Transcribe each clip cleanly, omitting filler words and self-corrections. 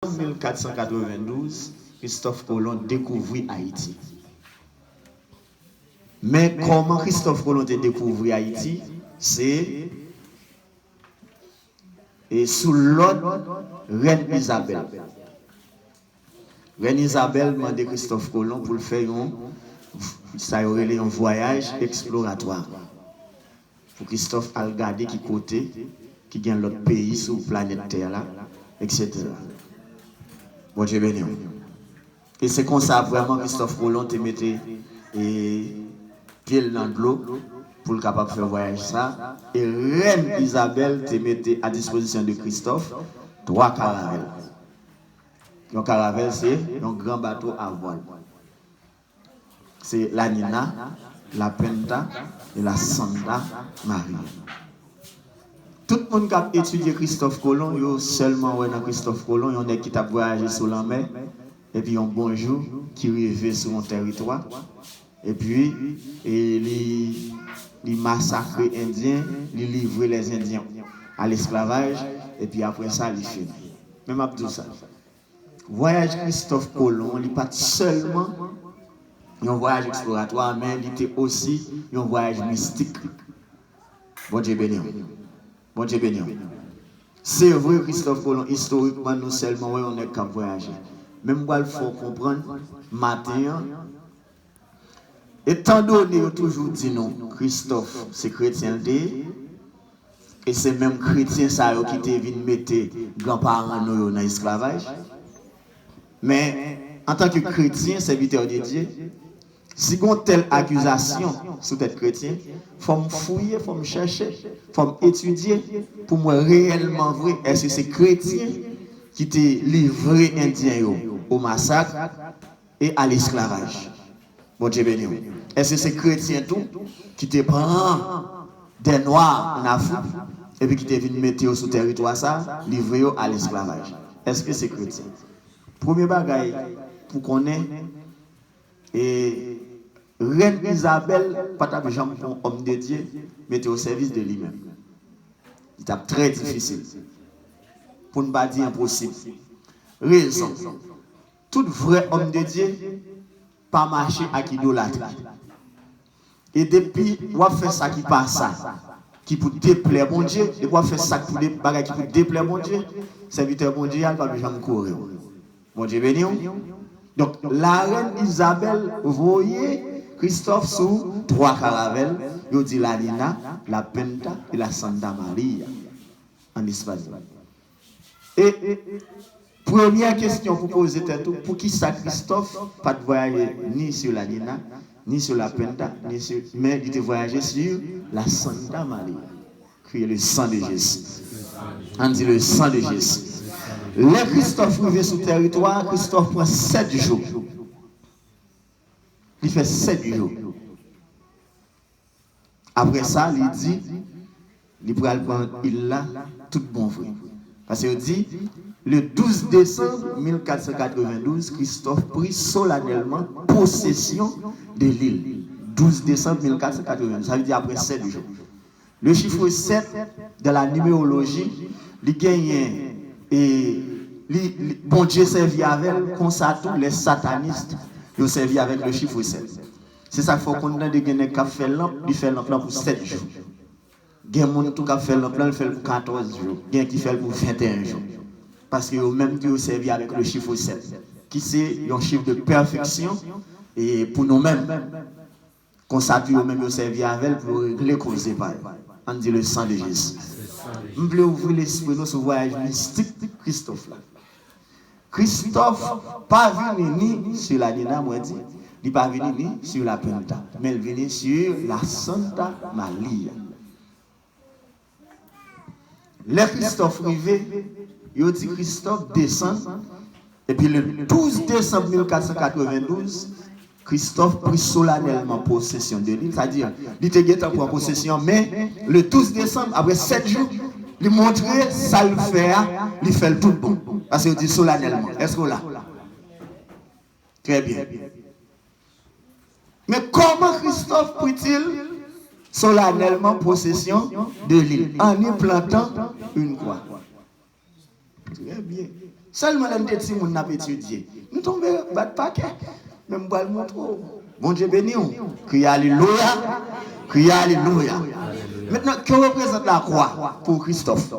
décembre 1492, Christophe Colomb découvrit Haïti. Mais comment Christophe Colomb a découvert Haïti? C'est sous l'ordre Reine Isabelle. Reine Isabelle m'a demandé Christophe Colomb pour faire un voyage exploratoire. Pour Christophe a regardé qui côté, qui gagne l'autre pays sur la planète Terre, là, etc. Bon Dieu béni. Et c'est comme ça vraiment Christophe Colomb te mettait pied dans l'eau pour le capable de faire voyage ça. Et Reine Isabelle te mettait à disposition de Christophe 3 caravelles. Un caravelle, c'est un grand bateau à voile. C'est la Nina, la Penta et la Santa Maria. Tout le monde qui a étudié Christophe Colomb, il y a seulement dans Christophe Colomb, il y a qui a voyagé sur la mer, et puis un bonjour qui arrive sur un territoire, et puis il massacre les Indiens, il livre les Indiens à l'esclavage, et puis après ça, il finit. Même après tout ça. Voyage Christophe Colomb, il n'est pas seulement un voyage exploratoire, mais il était aussi un voyage mystique. Bon Dieu béni. Bon Dieu béni. C'est vrai, Christophe Colomb, historiquement, nous seulement, on est qu'à voyager. Même il faut comprendre, matin, étant donné, il toujours dit non, Christophe, c'est chrétien, et c'est même chrétien ça qui était venu mettre grands-parents dans l'esclavage. Mais en tant que chrétien, serviteur de Dieu, si on a telle accusation sur tête chrétien, il faut me fouiller, il faut me chercher, il faut m'étudier pour moi réellement vrai. Est-ce que c'est chrétien qui t'a livré Indien au massacre et à l'esclavage? Bon Dieu béni. Est-ce que c'est chrétien tout qui te prend des noirs en Afrique et puis qui te venu mettre sur le territoire ça, livré à l'esclavage? Est-ce que c'est chrétien? Premier bagage pour qu'on ait et Reine Isabelle, pas de gens pour homme de Dieu, mettez au service de lui-même. C'est très difficile. Pour ne pas dire impossible. Raison. Tout vrai homme de Dieu, pas marcher avec idolâtrie. Et depuis, on fait ça qui passe ça, qui pour déplaire mon Dieu, et on fait ça qui pour déplaire mon Dieu, serviteur mon Dieu, il n'y a pas besoin de courir. Bon Dieu béni. Donc, la reine Isabelle, voyez Christophe sous 3 caravelles, il dit la Nina, la Penta et la Santa Maria en Espagne. Et première question pour poser tout, pour qui ça Christophe pas de voyager ni sur la Nina, ni sur la Penta, mais il te voyager sur la Santa Maria. Criez le sang de Jésus. On dit le sang de Jésus. Le Christophe arrivé sur le territoire, Christophe prend 7 jours. Il fait 7 jours. Après ça, il dit, il prend il là, tout bon vrai. Parce qu'il dit, le 12 décembre 1492, Christophe prit solennellement possession de l'île. 12 décembre 1492, ça veut dire après 7 jours. Le chiffre 7 de la numérologie, il gagne et bon Dieu servi avec comme ça tous les satanistes ils servi avec le chiffre 7. C'est ça qu'il faut qu'on ait des gens qui fait lampe, il fait lampe pour 7 jours. Il y a des gens qui fait lampe, il fait pour 14 jours. Il y a qui fait pour 21 jours. Parce que même qui servi avec le chiffre 7, qui c'est un chiffre de perfection et pour nous-mêmes, qu'on s'appuie même servi avec pour régler causer par. On dit le sang de Jésus. Je voulais ouvrir l'esprit de ce voyage mystique Christophe là. Christophe pas venu ni sur la Nina, moi dit, il pas venu ni sur la Penta, mais il venu sur la Santa Maria. Le Christophe arrivé, il dit Christophe descend, et puis le 12 décembre 1492, Christophe prit solennellement possession de l'île, c'est-à-dire, il était en possession, mais le 12 décembre, après 7 jours, il montrait ça le fait, il fait le tout bon. Parce qu'il dit solennellement. Est-ce que là? Très bien. Mais comment Christophe prit-il solennellement possession de l'île? En y plantant une croix. Très bien. Seulement l'un des petits moun n'a pas étudié. Nous tombons bas de paquet. Même bois le montre. Bon Dieu béni. Criez alléluia. Criez alléluia. Maintenant, que représente la croix pour Christophe?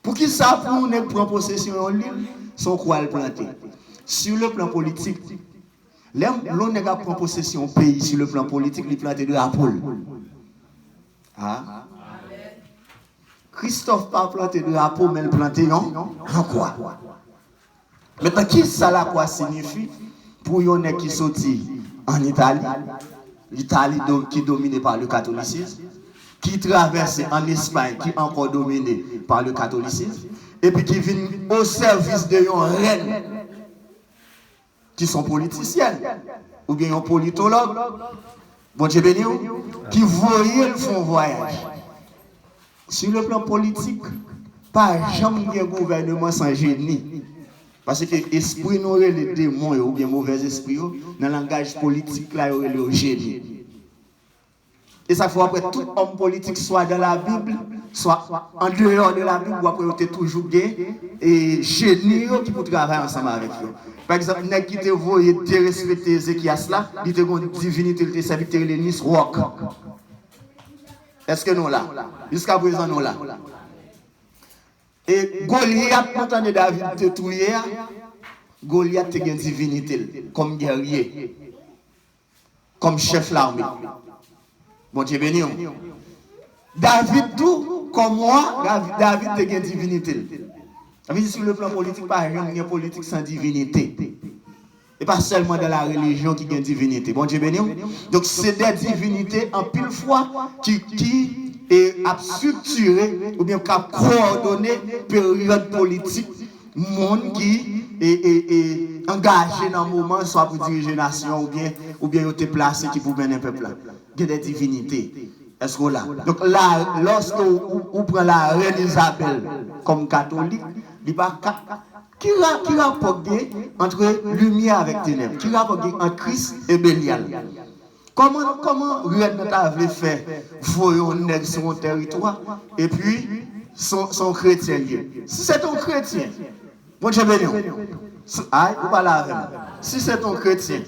Pour qui ça pour nous prendre possession en l'île, son croix le planter. Sur le plan politique, l'on n'est pas prendre possession au pays sur le plan politique, il planter de la poule. Ah? Christophe pas planté de la poule, mais il planté en quoi? Maintenant, qui ça la croix signifie pour yon qui sorti en Italie, l'Italie qui est dominée par le catholicisme, qui traverse en Espagne, qui est encore dominée par le catholicisme, et puis qui vient au service de yon reine, qui sont politiciennes, ou bien yon politologue, bon Dieu béni, qui voyaient le font voyage. Sur le plan politique, pas jamais un gouvernement sans génie. Parce que l'esprit nous les démons ou bien mauvais esprits, dans le langage politique, là, il y a le génie. Et ça faut après tout homme politique, soit dans la Bible, soit en dehors de la Bible, ou après, il y a toujours des génies qui peuvent travailler ensemble avec eux. Par exemple, il y a qui te voient te respecter Ézéchias là, il te une divinité, il te servi de Nis Rock. Est-ce que nous là? Jusqu'à présent, nous là. Et Goliath, quand on est David te tuer, Goliath a une divinité, comme guerrier, comme chef l'armée. Bon Dieu béni. David tout, comme moi, David a une divinité. Ça veut dire sur le plan politique, pas rien politique sans divinité. Et pas seulement dans la religion qui a une divinité. Bon Dieu béni. Donc c'est des divinités en pile fois qui est structuré ou bien qui a coordonné période politique, monde qui est engagé dans le moment, soit pour diriger la nation ou bien été placé qui pour mener un peuple là. Il y a des divinités. Est-ce que là? Donc là, lorsque on prend la reine Isabelle comme catholique, il n'y a pas qui rapporte entre lumière avec ténèbres, qui rapporte entre Christ et Bélial. Comment reine n'a fait voyons nègre sur mon territoire et puis son chrétien lié. Si c'est ton chrétien, bon Dieu béni. Aïe, vous parlez avec moi. Si c'est ton chrétien,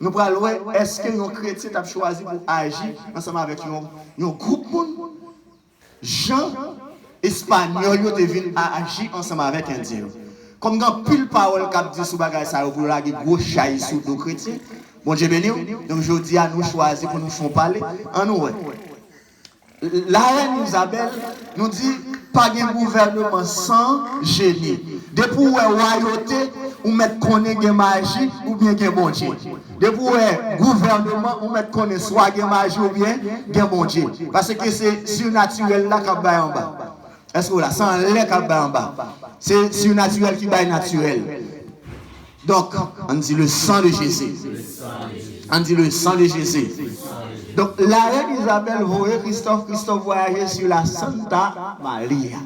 nous parlons, est-ce que un chrétien t'a choisi pour agir ensemble avec un groupe Jean espagnol qui vient agir ensemble avec un Dieu. Comme quand pile parole qu'a dit sous bagage ça pour la gros chaille sous nos chrétiens. Bon Dieu béni. Donc je dis à nous choisir pour nous faire parler en nous. La reine Isabelle nous dit pas de gouvernement sans génie. Depuis où royauté ou mettre connaît de magie ou bien de bon Dieu. Depuis où gouvernement ou mettre connaît soit de magie ou bien de bon Dieu. Parce que c'est surnaturel là qui est en bas. Est-ce que là, sans l'air qui est en bas. C'est surnaturel qui est naturel. Donc, on dit le sang de Jésus. On dit le sang de Jésus. Donc, la reine Isabelle voyait Christophe voyager sur la Santa Maria.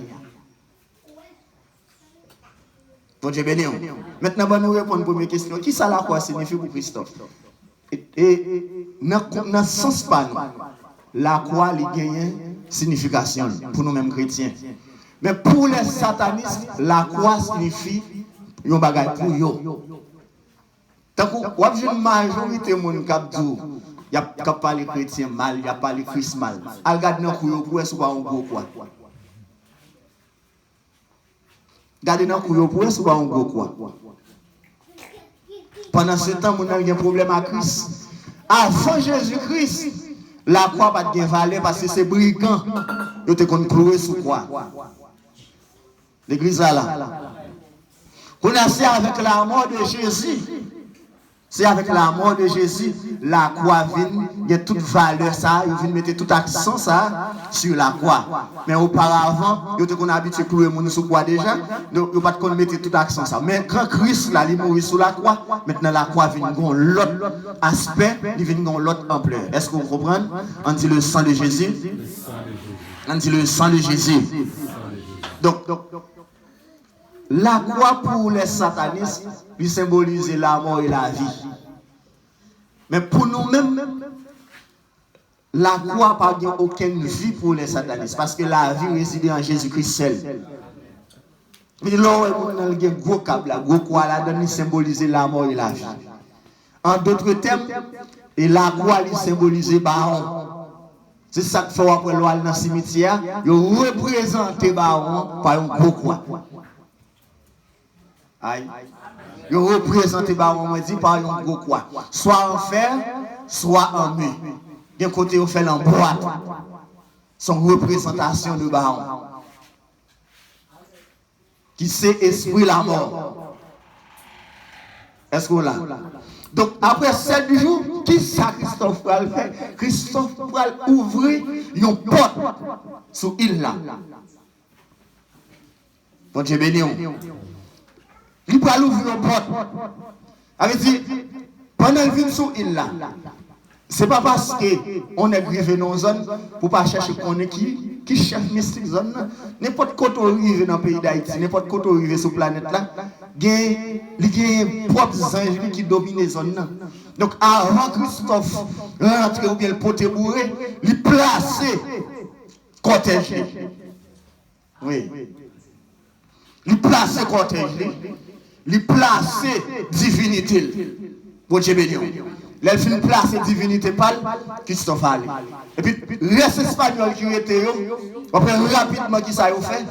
Bon Dieu béni. Maintenant, on va nous répondre à la première question. Qui ça la croix signifie pour Christophe? Et dans le sens pas, la croix a une signification pour nous-mêmes chrétiens. Mais pour les satanistes, la croix signifie un bagage pour eux. Tant que une majorité de gens qui disent il n'y a pas les chrétiens mal, il n'y a pas les Christ mal. Regardez dans le pour est-ce qu'on gros quoi? Regardez dans le pour est-ce qu'on gros quoi? Pendant ce temps, on a eu un problème à Christ. Avant Jésus-Christ, la croix n'a pas de valeur parce que c'est brigand. Ils ont cloué sous quoi? L'église là. On a fait avec la mort de Jésus. C'est avec la mort de Jésus, la croix vient, il y a toute valeur ça, il vient mettre tout accent ça sur la croix. Mais auparavant, il y a qu'on habitué clouer mon sur croix déjà, donc il n'y a pas de mettre tout accent ça. Mais quand Christ là, il mourit sur la croix, maintenant la croix vient dans l'autre aspect, il vient dans l'autre ampleur. Est-ce que vous comprenez? On dit le sang de Jésus. On dit le sang de Jésus. Donc la croix pour les satanistes, lui symbolise la mort et la vie. Mais pour nous-mêmes, la croix n'a pas aucune vie pour les satanistes, parce que la vie réside en Jésus-Christ seul. Mais là, on a un gros câble, gros croix là, symboliser la mort et la vie. En d'autres termes, et la croix symbolise baron. C'est ça que fait après l'oal dans le cimetière, il représente baron par un gros croix. Aïe. Il représente baron, on dit par un gros croix. Soit en fer, soit en mur. D'un côté, on fait en boîte. Son représentation de baron. Qui c'est esprit la mort. Est-ce qu'on l'a? Donc, après 7 jours, qui ça Christophe va le faire? Christophe va ouvrir une porte sur l'île là. Donc, j'ai béni. Il va ouvrir une porte. Avec dit, pendant qu'il vient sur l'île là, ce n'est pas parce qu'on est arrivé dans une zone pour ne pas chercher qu'on est qui cherche mystique zone. N'importe quoi on arrive dans le pays d'Haïti, n'importe quoi on arrive sur la planète là, il y a propres anges qui dominent la zone. Donc avant Christophe rentre ou bien le poté bourré, il place cortège. Oui. Il place cortège. Il place divinité. Bon Dieu béni. Les films placés divinité pâle, Christophe allait. Et puis, reste espagnol qui était, après rapidement, qui ça a fait,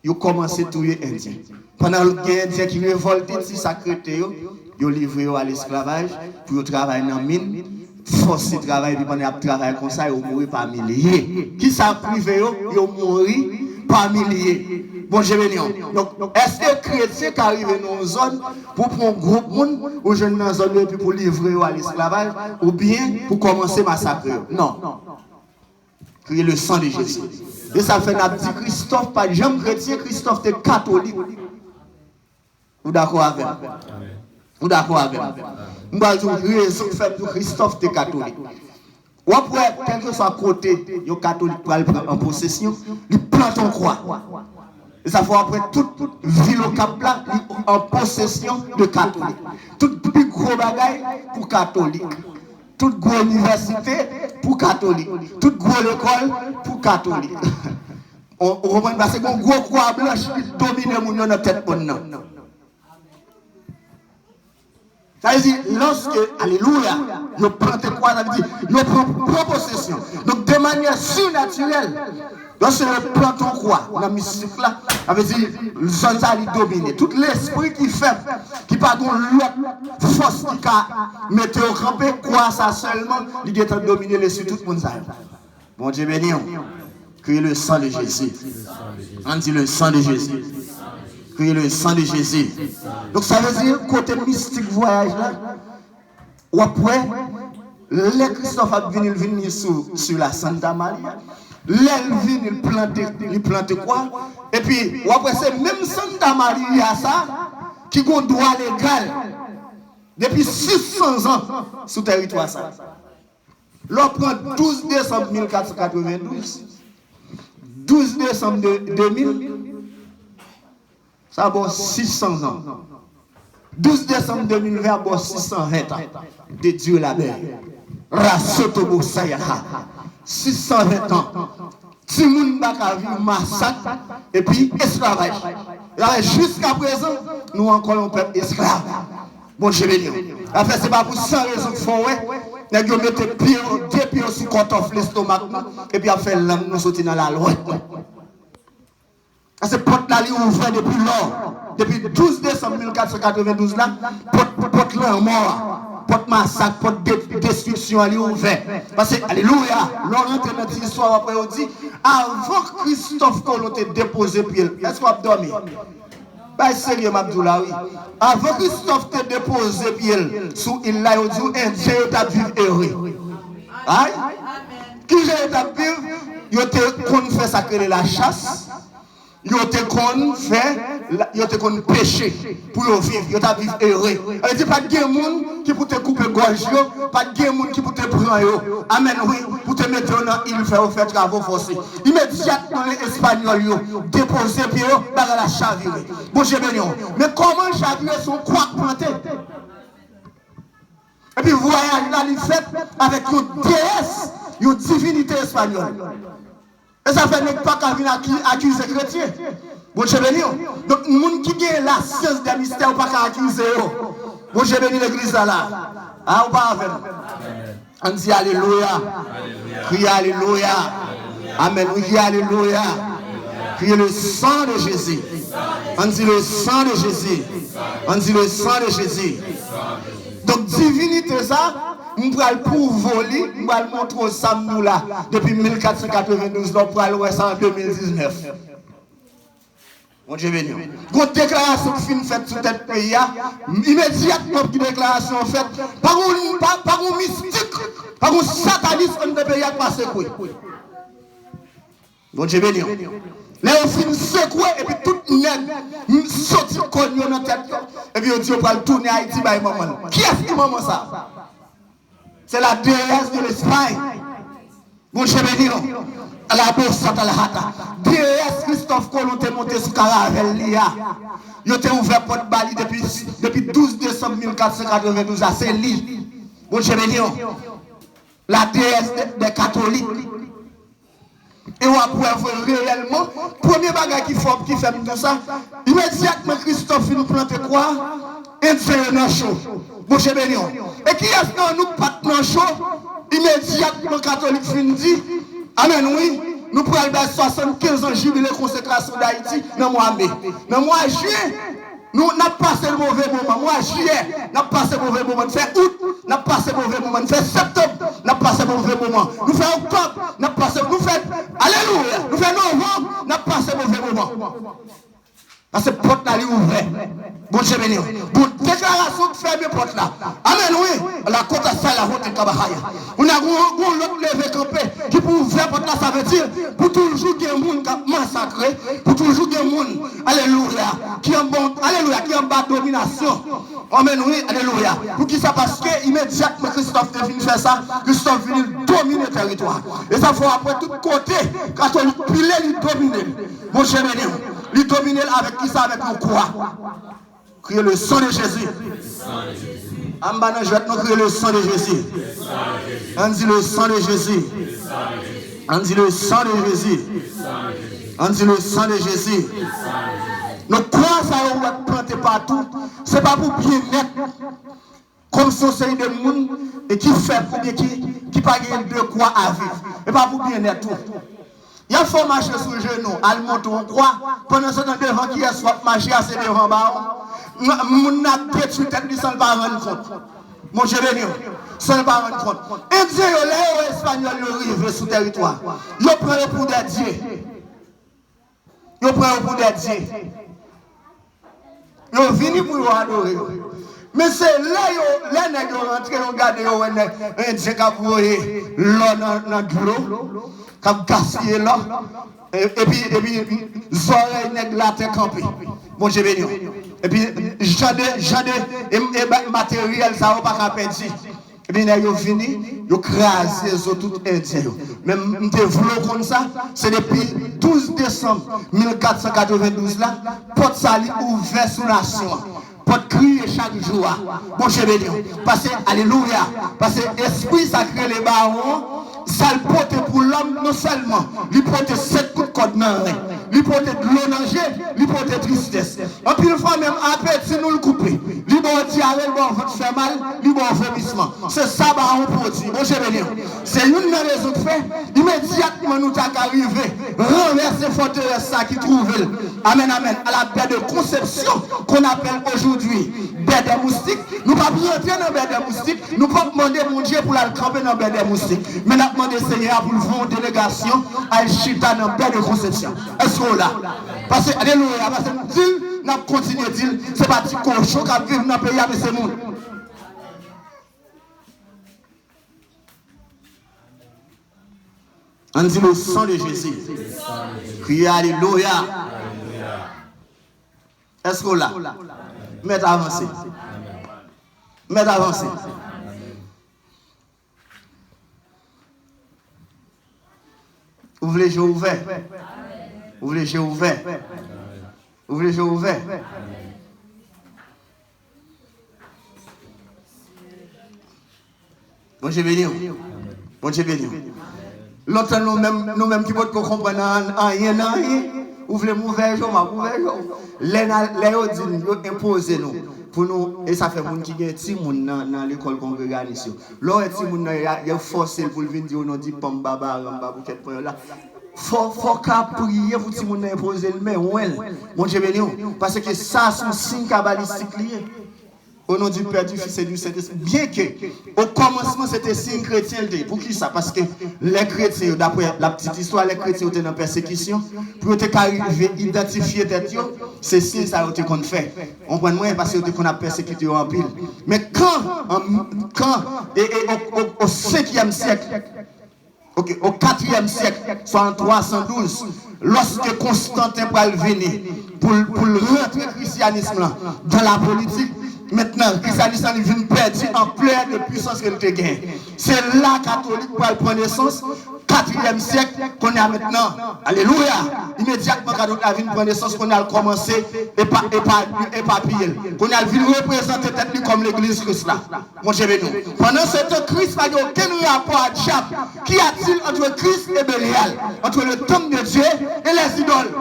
ils ont commencé à tuer les Indiens. Pendant le Indien qui révolte, si ça crée, ils ont livré à l'esclavage, pour travailler dans la mine, force de travail, puis pendant qu'ils travaillent comme ça, ils ont mouru par milliers. Qui ça a privé, ils ont mouru par milliers. Bon, je vais dire. Donc, est-ce que les chrétiens qui arrivent dans une zone pour prendre un groupe de monde, ou jeunes dans une zone puis pour livrer à l'esclavage, ou bien pour commencer à massacrer? Non. Crier le sang de Jésus. Et ça fait un petit Christophe, pas jamais chrétien, Christophe est catholique. Vous d'accord avec? Vous d'accord avec? Nous avons une raison de faire pour Christophe est catholique. Ou après, quel que soit côté, les catholiques pour aller prendre en possession, ils plantent en croix. Et ça fait après toute ville au Cap là en possession de catholiques. Toute plus gros bagaille pour catholiques. Toute grosse université pour catholiques. Toute grosse école pour catholiques. On comprend parce que un gros croix blanche qui domine le monde dans notre tête. Ça veut dire, lorsque, alléluia, nous plantons quoi, ça veut dire, nous prenons possession. Donc, de manière surnaturelle, lorsque nous plantons quoi, dans la mystique là, ça veut dire, le zone ça domine. Tout l'esprit qui fait, qui pas l'autre force qui a mettre au campé, quoi ça seulement, il est en dominer les sur tout le monde. Bon Dieu béni, criez le sang de Jésus. On dit le sang de Jésus. Crier le sang de Jésus. Donc ça veut dire, côté mystique voyage là, ou après, les Christophe a venir sur la Santa Maria, les il plante quoi, et puis, ou après c'est même Santa Maria ça, qui a un droit légal, depuis 600 ans, sur le territoire ça. L'on prend 12 décembre 1492, 12 décembre 2000, ça a bon 600 ans. 12 décembre 2020, bon 620 ans. De Dieu la mer. Rasotobo Sayaha. 620 ans. Timoun Baka vu massacre et puis esclavage. Jusqu'à présent, nous encore un peuple esclave. Bon, je vais dire. Après, c'est pas pour 100 raisons qu'il faut, ouais. Nous mettons deux pieds sous le côte l'estomac et puis après, nous sortons dans la loi. Cette porte-là est ouverte depuis lors. Depuis 12 décembre 1492, là, porte-là est mort. Porte massacre, porte destruction, elle est ouverte. Parce que, alléluia, l'on rentre dans notre histoire après, on dit, avant Christophe Colomb t'ait déposé pied, est-ce qu'on a dormi? Ben, sérieux, Mabdoula, oui. Avant Christophe t'ait déposé pied, sous il l'a dit, Indien, t'as vivre heureux. Aïe? Qui j'ai t'as vivre? Il a fait sacrer la chasse. Ils ont péché pour vivre, ils ont vivre heureux. Elle dit pas de monde qui peut te couper gorge, pas de monde qui peut te prendre. Amen, oui, pour te mettre dans l'île, faire travaux forcés. Immédiatement, les Espagnols déposé pied dans la chavire. Bon, j'ai béni. Mais comment chavirer son quoi planté? Et puis voyage là, il fait avec une déesse, une divinité espagnole. Et ça fait pas qu'à venir accuser les chrétiens. Bon Dieu béni. Donc, les gens qui ont la science des mystères, pas qu'à accuser. Bon Dieu béni l'église là. Ah, ou pas avec. On dit Alléluia. Criez Alléluia. Amen. On dit Alléluia. Criez le sang de Jésus. On dit le sang de Jésus. On dit le sang de Jésus. Donc, divinité ça, nous allons pour voler, nous allons montrer ça nous là, depuis 1492, nous allons voir ça en 2019. Mon Dieu béni. Une déclaration qui finit faite sur cette pays, immédiatement, une déclaration faite par un mystique, par un sataniste dans le pays qui passe quoi. Mon Dieu béni. Là, on finit secouer et puis tout le monde sorti de dans la tête. Et puis on dit on va tourner à Haïti par maman. Qui est-ce qui maman ça? C'est la déesse de l'Espagne. Mon Dieu béni. La bourse à la hata. Déesse Christophe Colomb est monté sur Caravelle. Il était ouvert pour Bali depuis 12 décembre 1492 à Saint-Lit. Mon Dieu béni. La déesse des catholiques. Et on va pouvoir voir réellement, premier bagage qui fait tout ça, immédiatement Christophe nous plante quoi? Indien dans chaud. Mon cher béni. Et qui est-ce que nous pas dans chaud? Immédiatement catholique fin dit, amen oui, nous pourrons faire 75 ans jubilé consécration d'Haïti dans le mois mai. Dans le mois juillet, nous n'avons passé le mauvais moment. Moi, juillet, nous avons passé le mauvais moment. Nous faisons août, nous avons passé le mauvais moment. Nous faisons septembre, nous avons passé le mauvais moment. Nous faisons octobre, nous avons passé le mauvais moment. Alléluia. Nous faisons novembre, nous avons passé le mauvais moment. Parce que porte là est ouverte. Bon Dieu béni. Pour déclaration de fermer porte là. Amen oui. La côte à ça la route de Kabahaya. On a l'autre levé campé qui pour ouvrir porte là ça veut dire pour toujours qu'il y ait un monde massacré, pour toujours qu'il y ait un monde alléluia qui en bon alléluia qui en bas domination. Amen oui, alléluia. Pour qui ça parce que immédiatement Christophe est venu faire ça, Christophe est venu dominer le territoire. Et ça faut après tout côté catholique piler il dominer. Bon Dieu béni. Il domine avec qui ça? Avec le quoi? Criez le sang de Jésus. En bas, je vais crier le sang de Jésus. On dit le sang de Jésus. On dit le sang de Jésus. On dit le sang de Jésus. Nous croix ça on va planter partout. Ce n'est pas pour bien mettre comme société de monde et qui fait pour bien qui pas de quoi à vivre. Et pas pour bien être tout. Il faut marcher sur le genou, al monter on croit, pendant ce temps devant qui est soit marcher assez devant bas. Mon n'a détruit tête sans pas rendre compte. Mon Dieu béni, sans pas rendre compte. Indien les Espagnols arrivent sur le territoire. Ils prennent pour des dieux. Ils prennent pour des dieux. Ils viennent pour adorer. Mais c'est là les nègres rentrent, ils regardent un indien qui a voué l'eau dans l'eau. Comme gaspiller là, et puis, oreilles nègres la terre campée. Mon Dieu béni. Et puis, j'en ai matériel, ça va pas perdre. Et puis, ils fini, ils crasent tout indien. Même des vlogs comme ça, c'est depuis 12 décembre 1492 là, porte sali ouvert sous nation. Pour crier chaque jour. Mon Dieu béni. Parce que, alléluia, parce que l'esprit sacré les barons, ça le porte pour l'homme non seulement, il porte 7 coups de code dans le il porte de l'eau danger, il porte tristesse. En plus, une fois même, après, si nous le coupons, il va diarrhée, il va faire mal, il va vomissement. C'est ça, on peut dire. Mon Dieu béni. C'est une des raisons de fait, immédiatement nous avons arrivé, renverser forteresse ça qui trouve. Amen, amen. À la baie de conception qu'on appelle aujourd'hui baie des moustiques. Nous ne pouvons pas rentrer dans la baie des moustiques. Nous ne pouvons pas demander mon Dieu pour la camper dans la baie des moustiques. Mais nous avons demandé Seigneur pour le faire une délégation à Chita dans la baie de conception. Est-ce qu'on l'a? Parce que, alléluia, parce que nous avons continué à dire, c'est pas petit cochon qui vivent dans le pays, mais c'est nous. On dit le sang de Jésus. Criez alléluia. Est-ce qu'on l'a? Mettez avancé. Mettez avancé. Ouvrez les yeux ouverts. Ouvrez les yeux ouverts. Ouvrez les yeux ouverts. Bon Dieu béni. Bon Dieu béni. Longtemps nous-mêmes qui pouvons comprendre rien, ouvrez mauvais jour, les imposez nous. Pour nous, et ça fait moun qui gagne ti moun dans l'école congrégation. Là ti moun il a forcé pour venir dire on dit pom baba ramba bouquet point là. Faut qu'à prier pour ti moun imposer le mais mon Dieu béni parce que ça sont signe cabalistique lié. Au nom du Père, du Fils et du Saint-Esprit. Bien que, au commencement, c'était signe chrétien. Pour qui ça? Parce que les chrétiens, d'après la petite histoire, les chrétiens étaient en persécution. Pour arriver à identifier tête, c'est signe ça qu'on fait. On prend moins parce qu'on a persécuté en pile. Mais quand au 5e siècle, au 4e siècle, soit en 312, lorsque Constantin va venir pour rentrer le christianisme dans la politique, maintenant, le christianisme vient perdre en pleine de puissance qu'il a gagné. C'est là catholique pour prendre naissance, 4e siècle, qu'on a maintenant. Alléluia! Immédiatement, catholique a venu prendre naissance, qu'on a commencé et papiller. Qu'on a vu représenter tête comme l'église Christ là. Mon Dieu béni. Pendant ce temps, Christ n'a aucun rapport à diable. Qu'y a-t-il entre Christ et Bélial? Entre le temple de Dieu et les idoles?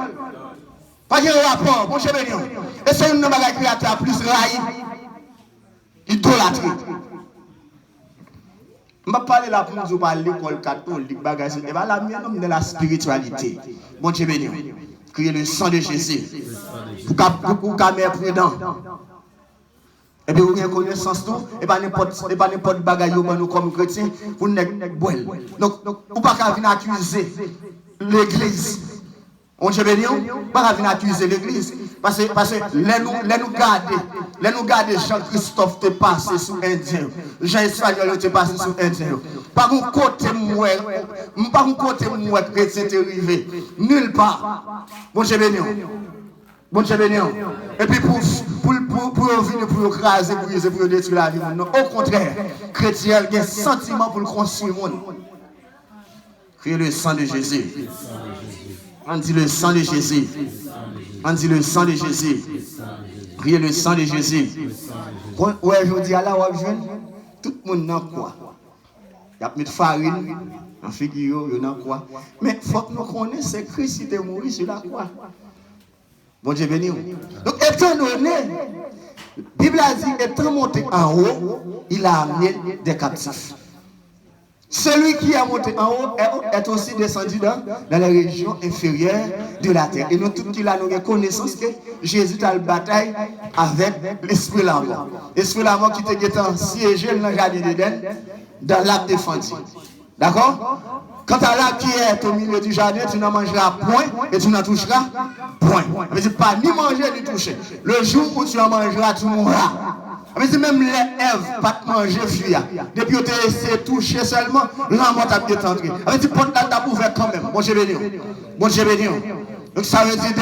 Pas de rapport, mon Dieu béni. Et c'est une bagage créateur plus raï. Idolâtrie. Je vais parler là pour nous parler de l'école catholique, bagage, et la mienne de la spiritualité. Bon Dieu béni. Crier le sang de Jésus. Pour qu'à mettre prudent. Et puis vous avez une connaissance tout, et pas n'importe bagage nous comme chrétiens, vous n'êtes pas bon. Donc, vous ne pouvez pas venir accuser l'église. On Dieu béni, pas venir accuser l'église. Parce que les nous garder Jean-Christophe te passé sous Indien. Jean-Espagnol te passé sous Indien. Par un côté moi chrétien te arrivé. Nulle part. Bon Dieu béni. Bon Dieu béni. Et puis pour venir pour écraser, pour briser, pour détruire la vie. Non, au contraire, chrétien a un sentiment pour le construire le monde. Criez le sang de Jésus. On dit le sang de Jésus. On dit le sang de Jésus. Criez le sang de Jésus. Ouais, je dis à la tout le monde n'a quoi. Il y a mis de farine, en figure, il y a quoi. Mais il faut que nous connaissions que Christ est mort sur la croix. Bon Dieu béni. Donc, étant donné, la Bible a dit, étant monté en haut, il a amené des captifs. Celui qui a monté en haut est aussi descendu dans la région inférieure de la terre. Et nous tous qui avons connaissance que Jésus a la bataille avec l'esprit de la mort. L'esprit de la mort qui était siégé dans le jardin d'Éden, dans l'arbre défendu. D'accord? Quand à l'arbre qui est au milieu du jardin, tu n'en mangeras point et tu n'en toucheras point. Ça veut dire pas ni manger ni toucher. Le jour où tu en mangeras, tu mourras. Mais même les Ève, pas de manger, fuir. Depuis que tu as essayé de toucher seulement, l'amour t'a bien entré. Mais tu portes la table ouverte quand même. Bon Dieu béni. Bon Dieu béni. Donc ça veut dire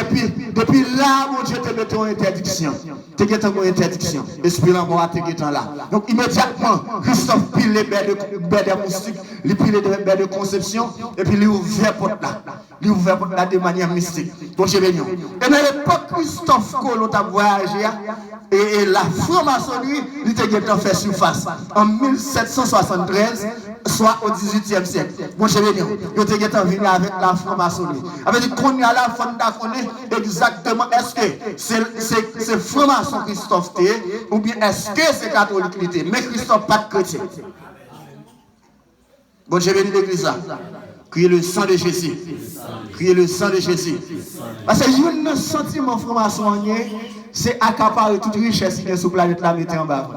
depuis là, mon Dieu te met en interdiction. Tu es en interdiction. L'esprit de la mort te met là. Donc immédiatement, Christophe pile les baies de moustiques, il pile les baies de conception, et puis il ouvre la porte là. Il ouvre la porte là de manière mystique. Bon Dieu béni. Et dans l'époque, Christophe Colomb a voyagé, et la franc-maçonnerie, il était fait surface. En 1773, soit au 18e siècle. Bon Dieu béni. Il était venu avec la franc-maçonnerie. Avec qu'on y a la exactement est-ce que c'est franc-maçon Christophe T ou bien est-ce que c'est catholique T, mais Christophe pas de chrétien. Bon, j'ai béni l'église là. Criez le sang de Jésus. Criez le sang de Jésus. Parce que un sentiment franc-maçon, c'est accaparer toute richesse qui est sur la planète là, mettez en bas.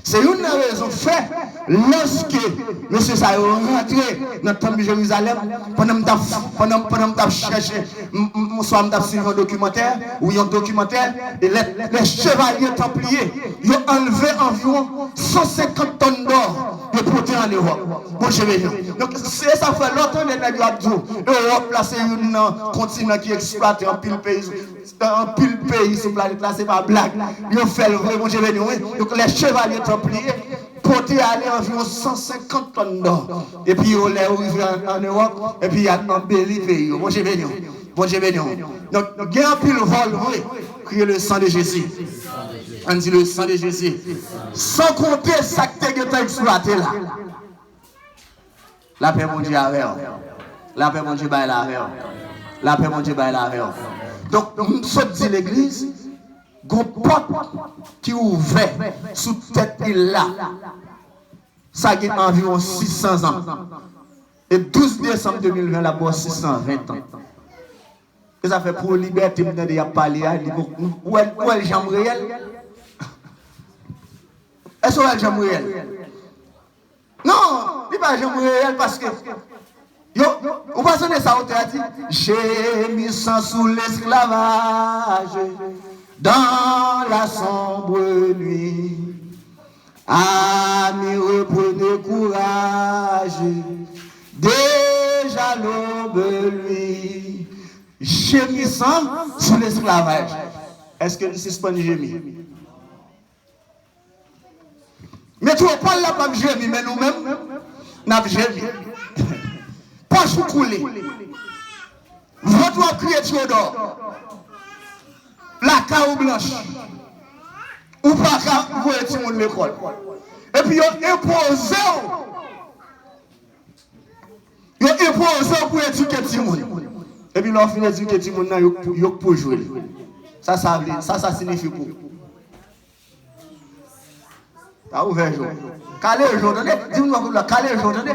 C'est une raison fait lorsque M. Sayo est rentré dans le temple de Jérusalem, pendant que je cherchais, je suivi un documentaire, ou un documentaire, et les chevaliers templiers, ils ont enlevé environ 150 tonnes d'or de porter en Europe. Bon, je vais dire. Donc, ça fait longtemps que les gens disent l'Europe, là, c'est un continent qui exploite un pile pays sur la planète, là, c'est pas blague. Ils ont fait le vrai, bon, je vais dire. Donc, les chevaliers templiers portaient aller environ 150 tonnes d'or. Et puis, ils les arrivé en Europe, et puis, il y a embelli le pays. Bon, je vais dire. Bon, je vais dire. Donc, il y a un pile vol, oui. Criez le sang de Jésus. On dit le sang de Jésus. Sans compter ça que tu as exploité là. La paix, mon Dieu, avec. La paix, mon Dieu, avec. La paix, mon Dieu, avec. Donc, nous sommes dit l'église, une porte qui est ouverte sous cette île-là. Ça a environ 600 ans. Et 12 décembre 2020, là, pour 620 ans. Et ça fait pour liberté, maintenant, il y a parlé, où est le jambe réel? Est-ce que c'est le jambe réel? Non, il n'est pas le jambe réel parce que. Vous pensez ça, on a dit, j'ai mis sang sous l'esclavage dans la sombre nuit. Amis, reprenez courage, déjà l'aube lui. J'ai mis sang sous l'esclavage. Est-ce que c'est ce qu'on j'ai mis? Mais tu ne parles là pas gémi, mais nous-mêmes, nous avons gémi. Pas sous couler. Votre crier d'or. La caou blanche. Ou pas qu'à vous être l'école. Et puis, ils imposent. Ils imposent pour éduquer tout le monde. Et puis, l'on finit d'éduquer tout le monde, ils pour jouer. Ça signifie pour. Ça ouvert le jour. Calé le jour, attendez. Dis-moi pour la calé le jour, attendez.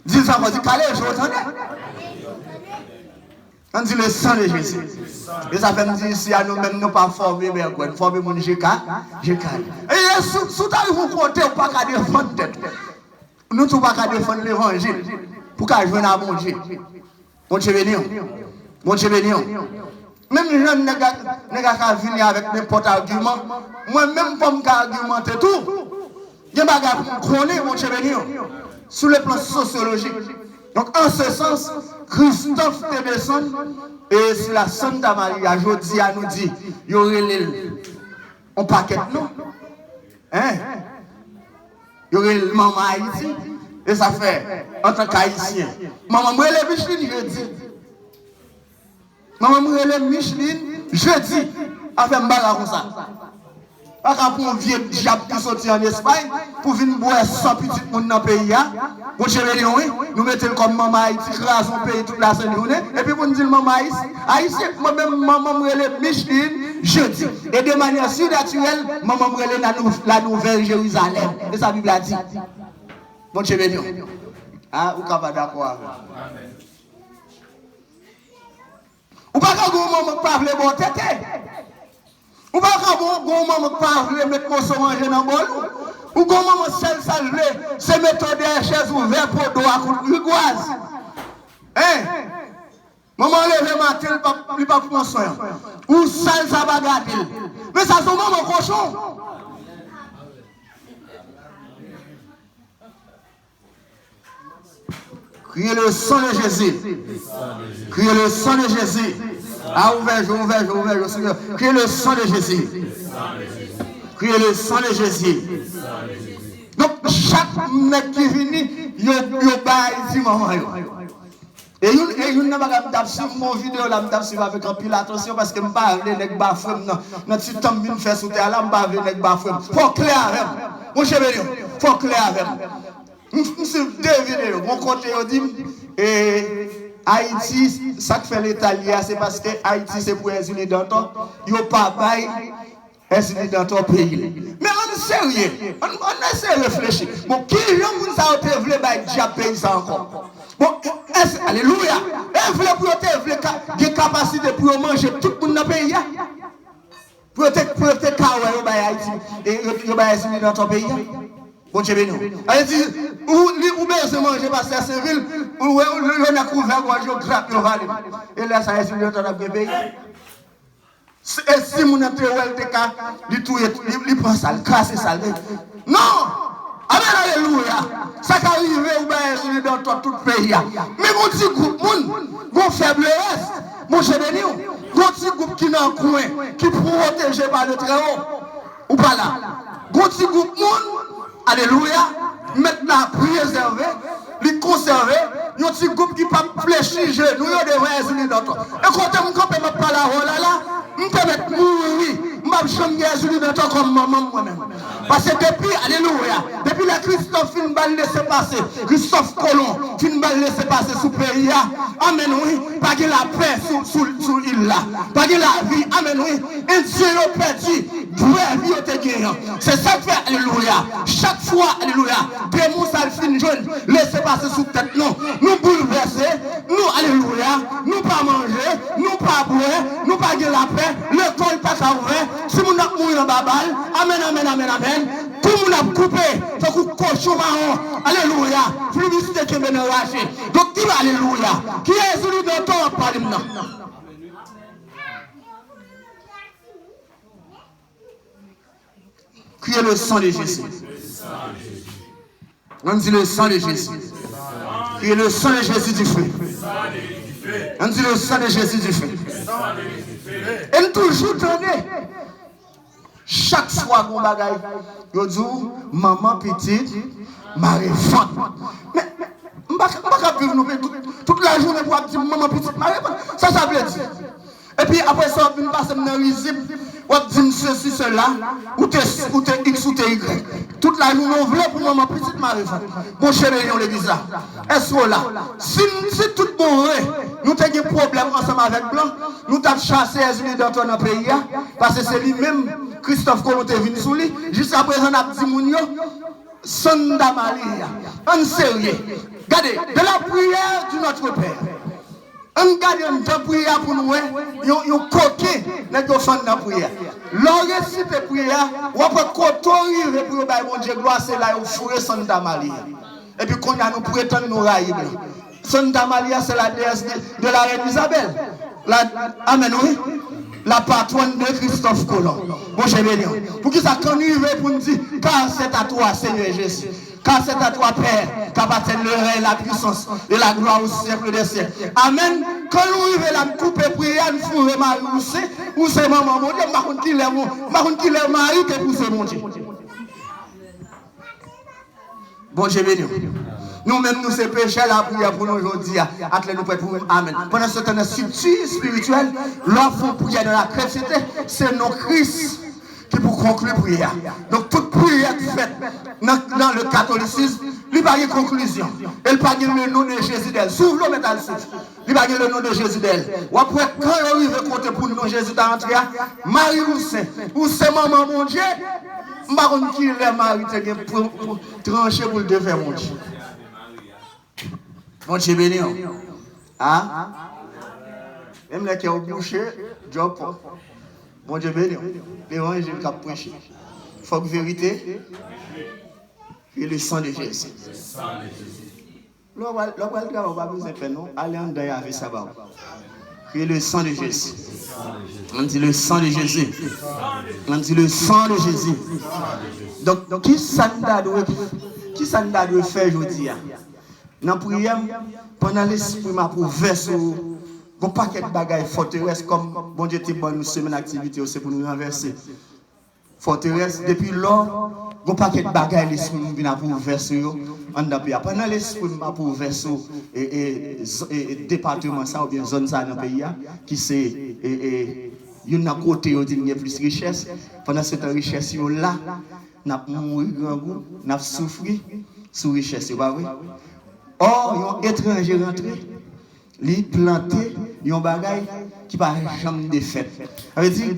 Dis ça, on dit calé le jour, attendez. On dit le sang de Jésus. Et ça fait me dire ici à nous-mêmes, nous pas formés, mais quoi, former mon GK. Et sous ta vous comptez, ou pas qu'à défendre tête. Nous ne pas qu'à défendre l'évangile. Pour qu'à jouer à mon Dieu. Mon Dieu béni. Mon Dieu béni. Même les gens ne peuvent venir avec n'importe quel argument. Moi-même, pas m'argumenter tout. Je ne peux pas connaître mon Dieu béni. Sur le plan sociologique. Donc, en ce sens, Christophe Tébesson et si la Santa Maria aujourd'hui nous dit, il y aurait un paquet de nous. Hein? Il y aurait le maman Haïti. Et ça fait, en tant qu'Haïtien, maman Mouélé Micheline, je dis. Maman Mouélé Micheline, je dis, avec Mbara comme ça. Pas pour un vieux diable qui sorti en Espagne, pour venir boire 100 petits monde dans le pays. Mon cher nous mettons comme maman Haïti, crase mon pays toute la journée. Et puis, pour nous dire maman Haïti, moi-même, maman Mouélé Micheline, je dis. Et de manière surnaturelle, maman Mouélé la nouvelle Jérusalem. Et ça, la Bible a dit. Mon cher ah, vous n'êtes pas d'accord. Ou pas quand vous ne parlez pas bon tête. Ou pas quand vous ne parlez pas mettre mon sang manger dans le bol. Ou quand vous seul salvé, c'est mettre des chaises ouvertes pour dos à coup de rigoise. Hein? Maman lève matin, il ne pas pour mon soin. Ou sale ça va garder. Mais ça c'est maman cochon. Criez le sang de Jésus. Criez le sang de Jésus. Ah, ouvert. Criez le sang de Jésus. Criez le sang de Jésus. Donc, chaque mec qui vient, il y a ici, maman. Et il n'a pas suivre mon vidéo là, je suivre avec un pile attention parce que je ne vais pas aller avec bafouem. Dans petit temps, je vais faire sous terre là, je ne vais pas aller avec bafouem. Il faut clair avec. Mon cher, il faut clair avec. Je suis deux vidéos. Mon côté, je dis, Haïti, ça que fait l'Italie, c'est parce que Haïti, c'est pour les unis dans ton. Il n'y a pas les unis dans ton pays. Mais on est sérieux. On essaie de réfléchir. Bon, qui est-ce que ça a été voulu déjà payer ça encore? Bon, alléluia. Et vous voulez des capacités pour manger tout le monde dans le pays. Pour être carré au Haïti et les unis dans ton pays. Bon Dieu béni. Elle dit, ou bien se manger parce que c'est ville, ou on a couvert, on grappe, on va aller. Et là, ça est dans le pays. Et si mon intérêt est cas, il prend ça, il casse ça. Non! Amen, alléluia. Ça qui arrive ou bien dans tout le pays. Mais mon petit groupe, mon faiblesse, mon cher béni, mon petit groupe qui est dans le coin, qui est protégé par le très haut, ou pas là. Mon petit groupe, alléluia, maintenant préservé, les conserver, il y a un petit groupe qui peut fléchir, nous devons les dans toi. Et quand on peut me parler là, je peux mettre mourir, je peux me les dans toi comme maman moi-même. Parce que depuis, alléluia, depuis la Christophe fin va laisser passer, Christophe Colomb fin va laisser passer sous pays. Amen, oui. Pas que la paix sous l'île là. Pas que la vie, amen, oui. Un Dieu perdu, vraie vie au gagnant. C'est ça que fait, alléluia. Chaque fois, alléluia, démon ça fin jaune, laissez passer sous tête, non. Nous bouleverser, nous, alléluia, nous pas manger, nous pas boire, nous pas gagner la paix, l'école pas ouvert. Si nous avons mouru dans babal, amen, amen, amen, amen. Tout le monde a coupé, faut qu'on cochon marron, alléluia. Publicité qui est bien arrachée. Donc, qui va, alléluia, qui est celui de ton parlement? Criez le sang de Jésus. On dit le sang de Jésus. Criez le sang de Jésus du feu. On dit le sang de Jésus du feu. Et nous toujours donner. Chaque fois qu'on bagaille, nous disons, maman petite, Marie femme. Mais, je ne peux pas vivre toute la journée pour dire maman petite, Marie femme. Ça veut dire. Et puis après ça, on passe dans le risible, on dit ceci, cela, ou t'es X ou t'es Y. Toute la journée, on veut pour maman petite Marie femme. Bon chéri, on l'église là. Est-ce que là, si tout bon, nous avons des problèmes ensemble avec Blanc, nous avons chassé les unis dans notre pays, parce que c'est lui-même, Christophe Colomb est venu sous lui, jusqu'à présent, on a dit Mounio, Sonda Maria, en sérieux. Regardez, de la prière de notre Père. On garde un temps prière pour nous, on coquet, nous sommes dans la prière. L'on récite la prière, on peut cotoyer pour mon Dieu, gloire, c'est là où fourrer Santa Maria. Et puis, quand nous prétendons nous railler. Santa Maria, c'est la déesse de la reine Isabelle. Amen, oui. La patronne de Christophe Colomb. Mon cher béni. Pour qui ça, quand nous arrivons pour nous dire, car c'est à toi, Seigneur Jésus. Car c'est à toi, Père, qu'appartient le règne, la puissance et la gloire au siècle des siècles. Amen. Quand nous arrivons là, nous couper prière, nous fourrer Marie, où c'est maman, mon Dieu, je ne sais pas Marie que pousser mon Dieu. Bon Dieu béni. Nous-mêmes, nous sommes péchés la prière pour nous aujourd'hui. Attelez nous prêts pour nous. Amen. Pendant ce temps structure spirituelle, l'offre prière de la chrétienté, c'est nos Christ qui pour conclure la prière. Donc toute prière faite dans le catholicisme, il n'y a pas de conclusion. Elle n'a pas le nom de Jésus d'elle. S'ouvre le métal souffle. Il n'y a pas le nom de Jésus d'elle. Ou après, quand on arrive à compter pour nous, Jésus est entré, Marie ou c'est maman, mon Dieu, je ne sais pas qui est Marie pour trancher pour le devoir, mon Dieu. Mon Dieu béni. Ah? Même les qui ont bouché, job. Mon Dieu béni. L'évangile qui a prêché. Il faut que vérité et le sang de Jésus. L'on va pas besoin de faire non. Allez en dehors avec ça. Et le sang de Jésus. On dit le sang de Jésus. On dit le sang de Jésus. Donc qui ça doit faire aujourd'hui? Dans la prière, pendant l'esprit m'a pour verser un paquet de bagailles forteresse comme bon Dieu te bonne nous semaine activité aussi pour nous renverser. Forteresse depuis lors, un paquet de bagailles l'esprit nous vient pour verser en pays. Pendant l'esprit m'a pour verser et département ça ou bien zone ça dans le pays qui c'est il y a un côté où il y a plus de richesse. Pendant cette richesse là, n'a mouru grand goût, n'a souffri sous richesse, pas vrai? Or, un étranger rentré, il planté, il y a un bagage qui ne va jamais de fait. Ça veut dire qu'il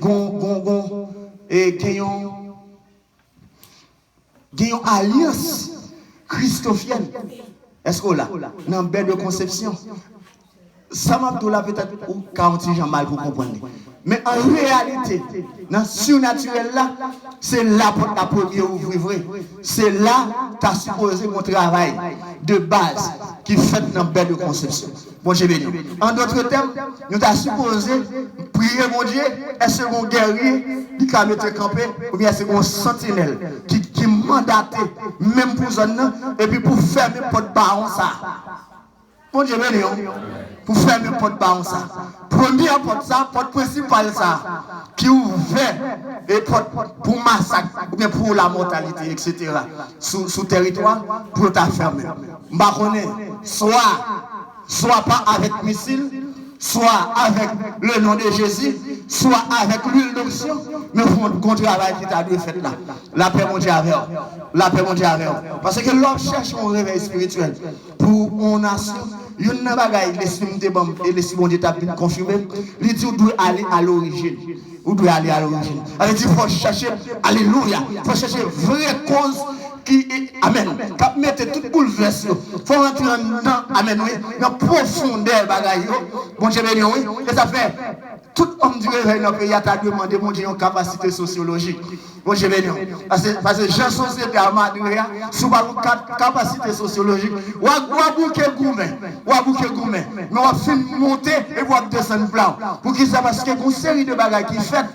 y a une alliance christophienne. Est-ce que là, dans le bain de conception, ça m'a peut-être ou 40 gens mal pour comprendre. Mais en réalité, dans le surnaturel là, c'est là pour ta première ouvrir. C'est là que tu as supposé mon travail de base qui fait dans le bain de conception. Bon, j'ai béni. En d'autres termes, nous avons supposé prier mon Dieu, est-ce mon guerrier qui a mettre campé, ou bien c'est mon sentinelle qui mandaté, même pour zone, et puis pour fermer le porte baron ça. Bon Dieu béni, pour fermer le porte baron ça. Première porte ça, porte principale ça, qui ouvert et porte pour massacre, ou bien pour la mortalité, etc. Sous territoire, pour ta fermer. M'bakone, soit pas avec missile, soit avec le nom de Jésus, soit avec l'huile d'onction, mais pour un travail qui t'a dû faire là. La paix, mon Dieu, avec vous. La paix, mon Dieu, avec vous. Parce que l'homme cherche un réveil spirituel pour une nation. Il y a un bagage, et les bon Dieu t'a confirmé. Il dit, vous devez aller à l'origine. Vous devez aller à l'origine. Il dit, il faut chercher, alléluia, il faut chercher vraie cause. Qui est, amen, qui mette tout bouleverse, il faut rentrer dans, amen, oui, dans profondeur, bagaille, bon Dieu béni, oui, et ça fait, tout homme du réveil dans le pays a demandé, mon Dieu, une capacité sociologique, bon Dieu béni, parce que Jean Société à Madrid, sous une capacité sociologique, ou à bouquer gourmet, mais on va finir monter et on va descendre blanc, pour qu'il sache, parce qu'il y a une série de bagailles qui fait,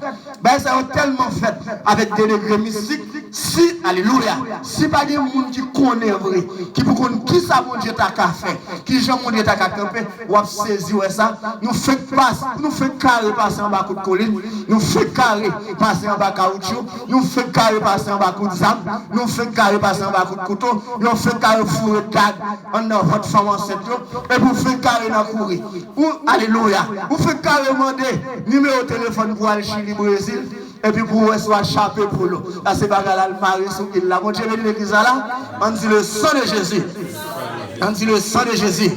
ben ça a tellement fait, avec des degrés mystiques, si, alléluia, si pas des gens qui connaissent vrai, qui pour connaître qui ça mon Dieu t'a fait, qui Jean mon Dieu t'a campé, ou a saisi ça, nous fait carré passer en bas de colline, nous fait carré passer en bas de caoutchouc, nous fait carré passer en bas de zam, nous fait carré passer en bas de couteau, nous fait carré fourré de gag, on a votre femme enceinte, et vous faites carré dans courir. Alléluia, vous faites carré demander numéro de téléphone pour aller Chili Brésil. Et puis pour soit chapé pour l'eau. Là, c'est pas là, le mari sous il là. Mon Dieu, l'église là, on dit le sang de Jésus. On dit le sang de Jésus.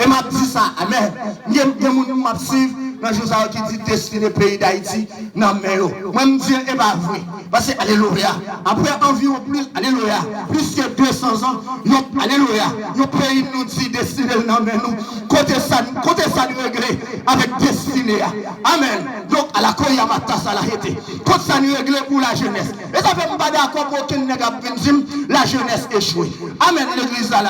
Et m'a dit ça, amen. Il y a des gens qui m'a suivi dans le jour qui dit destiné pays d'Haïti. Non, mais moi, je dis, et pas vrai. Parce que, alléluia, après environ plus, alléluia, plus que 200 ans, alléluia, nos pays nous dit destiné, non, mais nous, côté ça nous réglé avec destiné. Amen. Donc, à la Koyamata, ça l'a été. Côté ça nous réglé pour la jeunesse. Et ça fait pas d'accord pour aucun négatif, la jeunesse échouée. Amen. L'église là,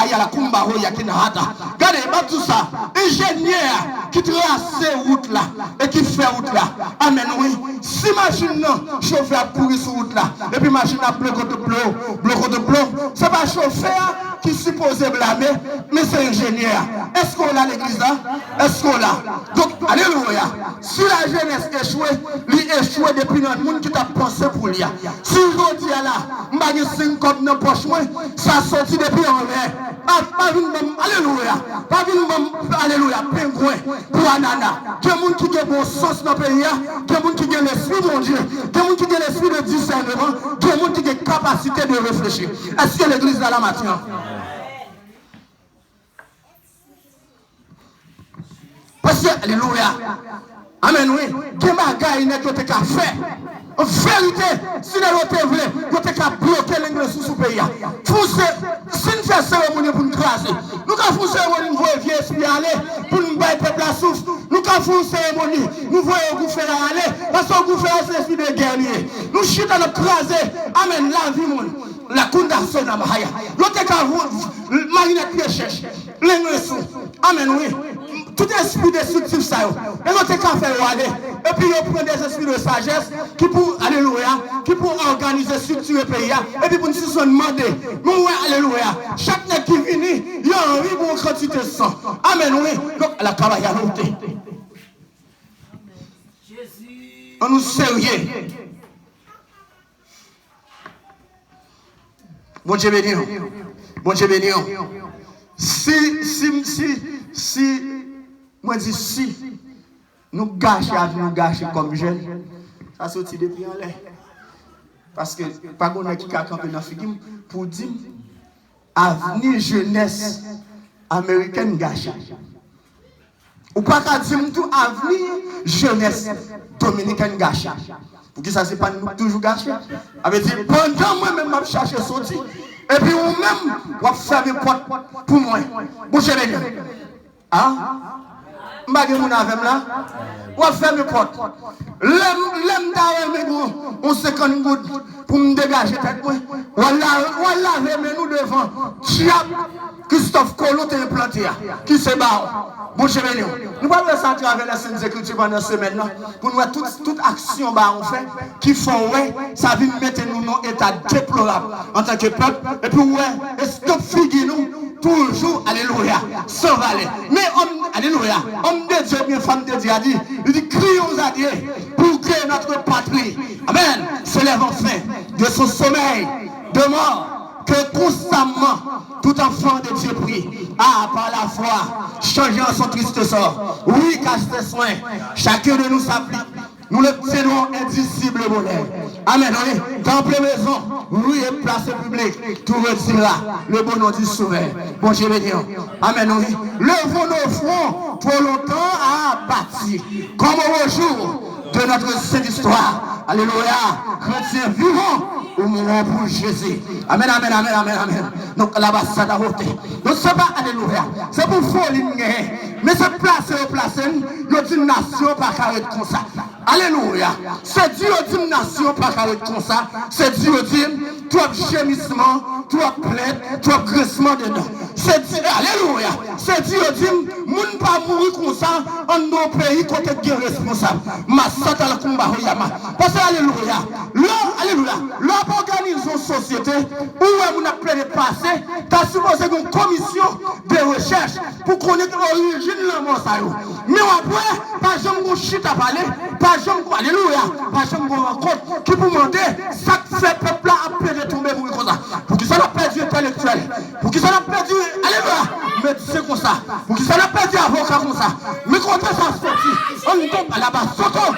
il y a la Kumbaro, il y a Kinahata. Regardez, tout ça, ingénieur qui trace ces routes là et qui fait route là. Amen, oui. Si machine non, chauffeur courir sur route là, et puis machine a bloqué de plomb, c'est pas chauffeur qui supposé blâmer, mais c'est ingénieur. Est-ce qu'on a l'église là? Est-ce qu'on l'a? Donc, alléluia. Si la jeunesse échouée, lui échoué depuis notre monde qui t'a pensé pour lui. Si je dis là, je suis 5 comme dans le poche, ça sorti depuis en l'air. Pas une même, alléluia. Pas une même, alléluia, pingouin pour Anana. Qu'il y a des gens qui ont bon sens dans le pays, qu'il y a des gens qui ont l'esprit, mon Dieu, qu'il y a des gens qui ont l'esprit de discernement, qu'il y a des gens qui ont capacité de réfléchir. Est-ce que l'église est là maintenant? Parce que, alléluia, amen, oui, que ma gagne n'est que tu as fait. En vérité, si nous te voulons, nous t'avons bloqué l'anglais sous ce pays. Si nous faisons cérémonie pour nous craser, nous avons fait cérémonie pour nous vieux esprit aller, pour nous battre le peuple à souffle. Nous avons fait cérémonie, nous voyons vous faire aller, parce que vous faites c'est l'esprit de guerrier. Nous chutons à nous craser, amen, la vie, la condamnation dans Mahaya. Nous avons marinette qui cherche, l'anglais sous, amen, oui. Tout esprit destructif, ça, et nous avons fait aller. Et puis, nous prenons des esprits de sagesse qui pour, alléluia, qui pour organiser, structurer le pays. Et puis, pour nous demander, nous, alléluia, chaque nez qui vient, il y a une bonne quantité de sang. Amen, oui. Donc, la travail à monter. On nous sérieux. Bon Dieu béni. Bon Dieu béni. Si, moi dis si, nous gâcher comme jeunes, ça sortit depuis en l'air. Parce que, pas qu'on a qui a campé dans le film pour dire, avenir jeunesse américaine gâchée. Ou pas qu'à dire tout avenir jeunesse dominicaine gâchée. Pour que ça, c'est pas nous toujours gâchés. Avec dit, pendant moi-même, je cherche sorti. Et puis, vous-même, vous fermez la porte pour moi. Bouchez les yeux. Hein? Je ne sais pas là. Vous fermez la porte. L'aime d'ailleurs, on se connaît pour me dégager tête. Voilà, nous devant. Tiap, Christophe Colomb est implanté. Qui se bat? Bouchez les yeux. Nous allons faire ça à travers la Sainte Écriture pendant la semaine. Pour nous voir toute action on fait qui font, ouais, ça vient mettre nous dans un état déplorable en tant que peuple. Et puis, ouais, est-ce que figure nous toujours, alléluia, sans valer. Mais, alléluia, homme de Dieu, bien femme de Dieu a dit, il dit, crions à Dieu pour que notre patrie, amen, se lève enfin de son sommeil de mort. Que constamment, tout enfant de Dieu prie, par la foi, changeant son triste sort. Oui, cache tes soins, chacun de nous s'applique Nous le tenons indicible bonheur. Amen. Oui. Temple maison, oui, et place publique, tout retirera le bon nom du sauveur. Bon Dieu béni. Amen. Oui. Levons nos fronts, trop longtemps à bâtir. Comme au jour de notre sainte histoire. Alléluia. Chrétiens vivants ou mourons pour Jésus. Amen, amen, amen, amen, amen. Donc là-bas, ça doit voter. Donc c'est pas alléluia. C'est pour folie. Mais c'est placé, notre nation pas carré comme ça. Alléluia. C'est Dieu dit nation pas carré comme ça. C'est Dieu dit trop gémissement, trop plainte, trop graissement dedans. C'est Dieu, alléluia. C'est Dieu dit, moun pas mourir comme ça en nos pays côté qui est responsable. Ma sata la combat yama. Parce que alléluia. Alléluia. L'on organise une société où on a plein de passé, t'as supposé une commission de recherche pour connaître l'origine de la mort. Mais après, pas jamais on chute à parler, pas jamais alléluia, pas jamais on rencontre qui vous demander ça fait peuple là après de tomber pour comme ça. Pour qui ça n'a perdu intellectuel, pour qui ça n'a perdu alléluia, médecin comme ça, pour qui ça n'a perdu avocat comme ça. Mais quand ça sorti, on tombe à la base, surtout.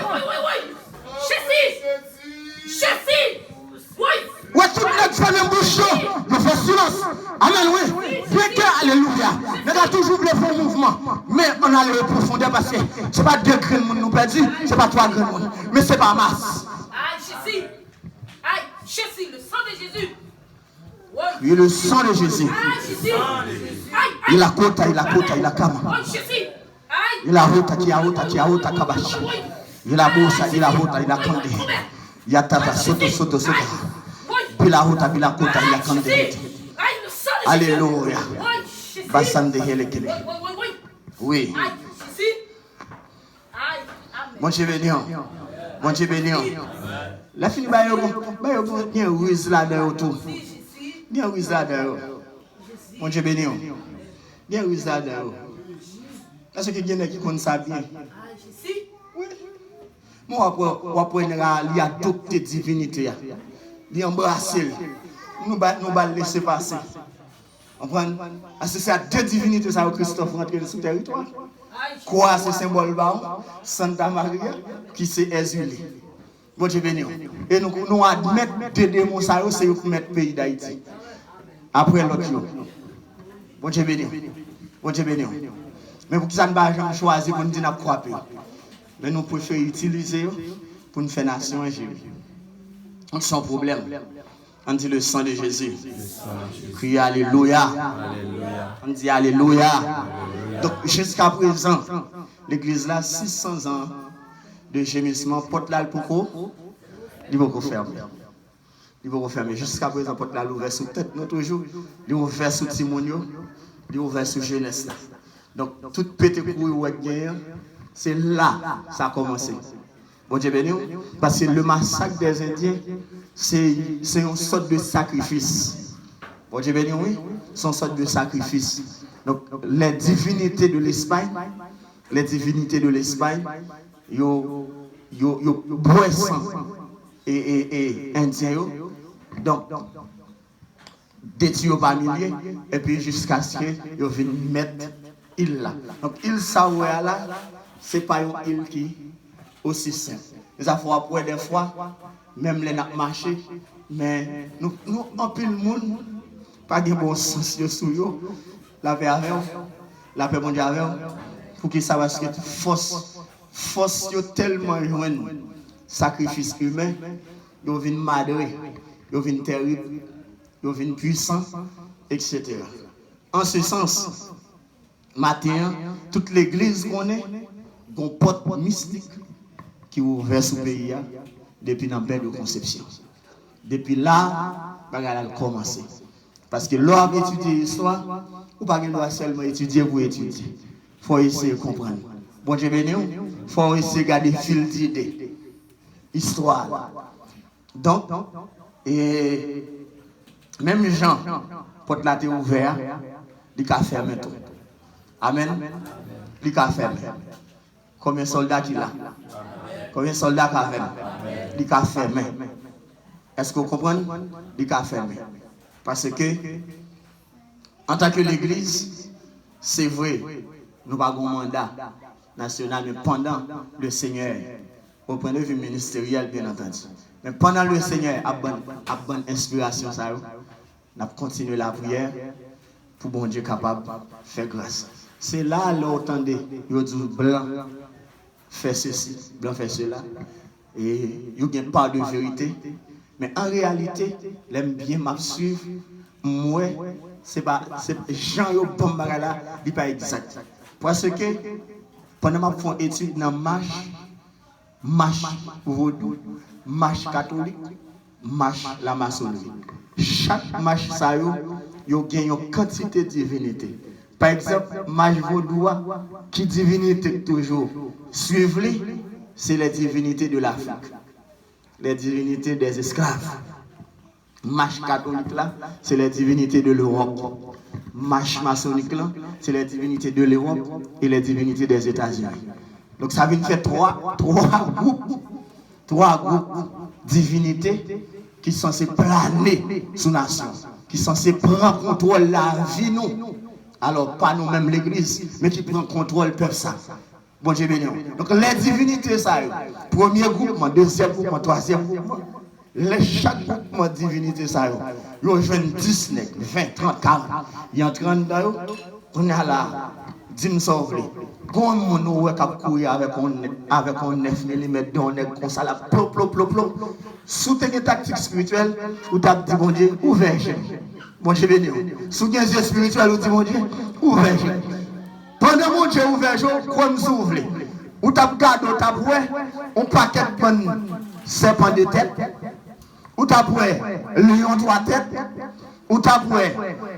Chessie! Oui! Ouais, tout notre famille bouche, je fais silence. Amen, oui. Bien que, alléluia. Nous avons toujours voulu faire un mouvement. Mais on a le profondeur parce que ce n'est pas 2 grains de monde nous perdus, ce n'est pas 3 grains de monde. Mais ce n'est pas masse. Aïe, Chessie, le sang de Jésus. Oui, le sang de Jésus. Il a kota, il a kama. Il a rota, qui a rota, kabashi. Il a bossa, il a rota, il a kande. Il a tata, soto. Il a rota, il a kota, il a kande. Alléluia. Basande helekele. Oui. Mon Dieu béni. Mon Dieu béni. La fin ba yo bien ruse là dedans tout. Bien ruse là dedans. Mon Dieu béni. Bien ruse là dedans. Est-ce que quelqu'un qui connaît ça bien? Oui. Moi après il y a toute divinité. Il embrasse. Nous va laisser passer. Comprendre? C'est à 2 divinités ça Christophe rentre sur le territoire. Quoi c'est symbole ba Santa Maria qui c'est exilé. Bon Dieu béni. Et nous admettre 2 démons ça c'est pour mettre pays d'Haïti. Après l'autre jour. Bon Dieu béni. Bon Dieu béni. Mais pour qui ça ne va jamais choisir pour nous dire quoi pays. Mais nous préférons utiliser pour nous faire nation et Jésus. Donc sans problème. On dit le sang de Jésus. Crie alléluia. On dit alléluia. Donc jusqu'à présent, l'église là, 600 ans de gémissement, porte là pour il va fermer. Il va fermer. Jusqu'à présent, porte là ouvert sous tête nous toujours. Il va ouvert sous Timonio. Il va ouvert sous jeunesse là. Donc tout pété pour guerre, c'est là ça a commencé. Bon Dieu béni, parce que le massacre des Indiens, c'est une sorte de sacrifice. Bon Dieu béni, oui, c'est une sorte de sacrifice. Donc les divinités de l'Espagne, yo boissant et indiens, donc détruire par milliers, et puis jusqu'à ce qu'ils viennent mettre île là. Donc île Saoué là, c'est pas une île qui aussi simple. Les affaires après des fois, même les n'a marché, mais nous en pile monde, pas de bon sens de sous yo, la paix avec la paix mondiale avec pour qu'ils savent que force yo tellement joindre sacrifice humain, yo vinn madré, yo vinn terrible, yo vinn puissant, etc. En ce sens, matin, toute l'église qu'on est, une porte mystique qui est ouverte sur le pays depuis la paix de conception. Depuis là, elle a commencé. Parce que l'homme étudie l'histoire, ou pas qu'il doit seulement étudier pour étudier. Il faut essayer de comprendre. Bon Dieu béni, il faut essayer de garder fil d'idées. Histoire. Donc, et même Jean, porte la terre ouverte, il a fermé tout. Amen. Il a fermé. Combien de soldats il a? Combien de soldats il a fermé? Est-ce que vous comprenez? Il a fermé. Parce que, en tant que l'église, c'est vrai, nous avons un mandat national, mais pendant le Seigneur au point de vue ministériel, bien entendu. Mais pendant le Seigneur a bonne inspiration, ça, on a continué la prière pour bon Dieu capable de faire grâce. C'est là, l'autant de blanc fait ceci, blanc fait cela. Et il n'y a pas de vérité. Mais en réalité, l'aime bien m'a suivre. Moi, c'est Jean yo bon là, il pas exact. Parce que pendant que je fais étude dans marche vaudou, marche catholique, marche la maçonnerie. Chaque marche ça yo gagne une quantité de divinité. Par exemple, marche vaudou qui divinité toujours suivre, c'est les divinités de l'Afrique, les divinités des esclaves. Marche catholique là, c'est les divinités de l'Europe. Marche maçonnique là, c'est les divinités de l'Europe et les divinités des États-Unis. Donc ça veut faire trois groupes divinités qui sont censés planer sous nation, qui sont censés prendre contrôle de la vie nous. Alors pas nous-mêmes l'église, mais qui prend contrôle peuple ça. Bon Dieu béni. Donc les divinités ça, premier groupement, deuxième groupement, troisième groupement. Chaque groupement de divinité, ça y est, ils ont 10, 20, 30, 40. Ils ont 30 dedans, on a là, 10 sauver. Quand on a courir avec un 9 mm, on est comme ça, là, plop. Soutenir tactique spirituelle, ou t'as dit, bon Dieu, ouvert. Bon Dieu, béni. Soutenir spirituel, ou dit, bon Dieu, ouvert. Pendant mon Dieu, ouvert, comme s'ouvre. Ou t'as gardé, t'as pris, on paquet de serpent de tête. Ou t'as pris lion 3 têtes, ou t'as pris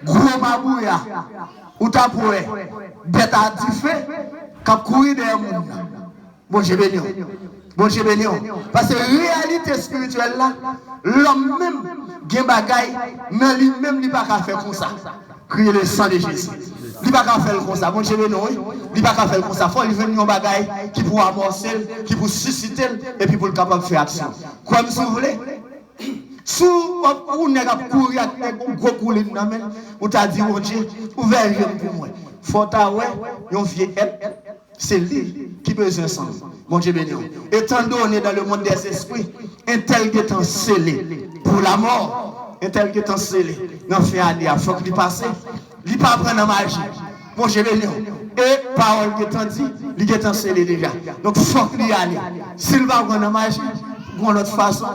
gros mabouya, ou t'as pris bête à 10 feux, qui a couru derrière monde. Bon Dieu béni. Bon Dieu béni. Parce que la réalité spirituelle là, l'homme même, gen bagay, nan lui-même, il ne peut pas faire comme ça. Crier le sang de Jésus. Il ne peut pas faire comme ça. Bon Dieu béni. Il ne peut pas faire comme ça. Il faut venir un bagay qui pour amorcer, qui pour susciter, et puis pour le capable de faire action. Comme si vous voulez. Si vous n'avez pas couru avec un gros coulis dans la main, vous avez dit, mon Dieu, ouvert pour moi. Faut avoir un vieux c'est lui qui besoin de sang. Mon Dieu béni. Étant donné dans le monde des esprits, un tel qui est scellé pour la mort, un tel qui est scellé, dans le fait aller, il faut qu'il passe, il ne peut pas prendre la magie. Mon Dieu béni. Et parole qui est dit, il est scellé déjà. Donc il faut qu'il y aille. S'il va prendre la magie, de l'autre façon,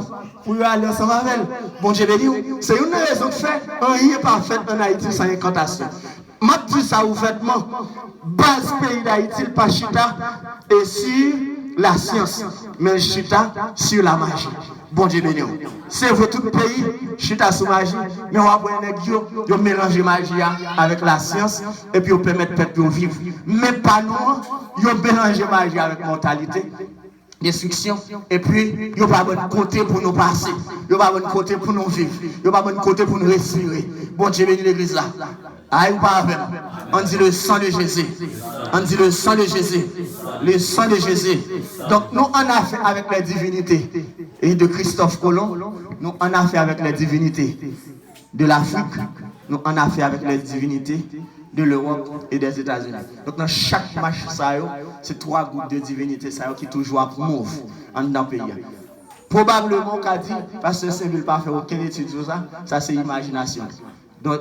pour y aller ensemble avec elle. Bon Dieu béni, c'est une raison de faire, rien pas fait en Haïti sans incantation. Je dis ça ouvertement, base pays d'Haïti, pas chita, et sur la science, mais chita sur la magie. Bon Dieu béni. C'est votre pays, chita sur magie, mais on va voir un mélanger magie avec la science, et puis on permet de vivre. Mais pas nous, on mélanger magie avec mortalité. Destruction, et puis il n'y a pas bon côté pour nous passer, il n'y a pas bon côté pour nous vivre, il n'y a pas bon côté pour nous respirer. Bon Dieu béni l'église là. Aïe ou pas avec. On dit le sang de Jésus. On dit le sang de Jésus. Le sang de Jésus. Donc nous en a fait avec les divinités et de Christophe Colomb, nous en a fait avec les divinités de l'Afrique, nous en a fait avec les divinités de l'Europe et des États-Unis. Donc dans chaque match, c'est 3 groupes de divinités qui toujours à move en dans le pays. Probablement qu'a dit, parce que c'est ne pas faire aucune étude sur ça, ça c'est imagination. Donc